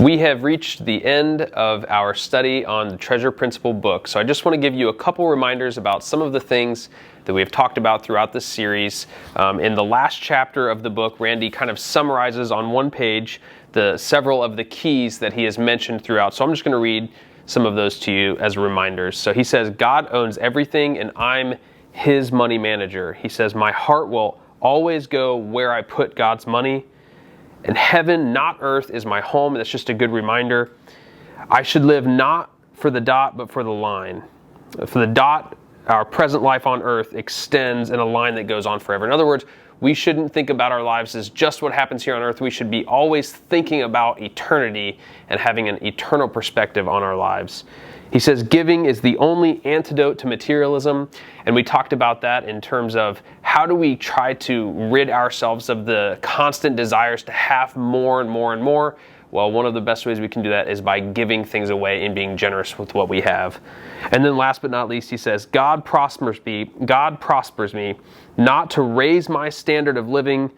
We have reached the end of our study on the Treasure Principle book, so I just want to give you a couple reminders about some of the things that we have talked about throughout this series. In the last chapter of the book, Randy kind of summarizes on one page several of the keys that he has mentioned throughout, so I'm just going to read some of those to you as reminders. So he says, God owns everything and I'm His money manager. He says, my heart will always go where I put God's money. And heaven, not earth, is my home. That's just a good reminder. I should live not for the dot, but for the line. For the dot, our present life on earth extends in a line that goes on forever. In other words, we shouldn't think about our lives as just what happens here on earth. We should be always thinking about eternity and having an eternal perspective on our lives. He says giving is the only antidote to materialism, and we talked about that in terms of how do we try to rid ourselves of the constant desires to have more and more and more. Well, one of the best ways we can do that is by giving things away and being generous with what we have. And then last but not least, he says, God prospers me not to raise my standard of living,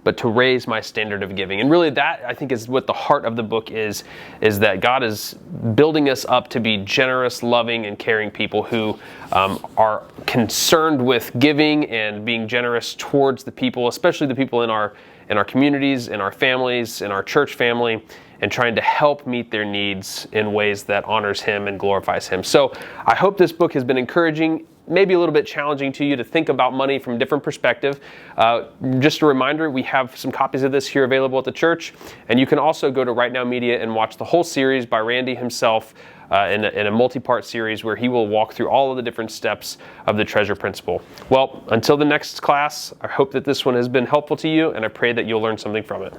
but to raise my standard of giving. And really that, I think, is what the heart of the book is that God is building us up to be generous, loving, and caring people who are concerned with giving and being generous towards the people, especially the people in our communities, in our families, in our church family, and trying to help meet their needs in ways that honors Him and glorifies Him. So I hope this book has been encouraging, maybe a little bit challenging to you to think about money from a different perspective. Just a reminder, we have some copies of this here available at the church, and you can also go to Right Now Media and watch the whole series by Randy himself in a multi-part series where he will walk through all of the different steps of the Treasure Principle. Well, until the next class, I hope that this one has been helpful to you, and I pray that you'll learn something from it.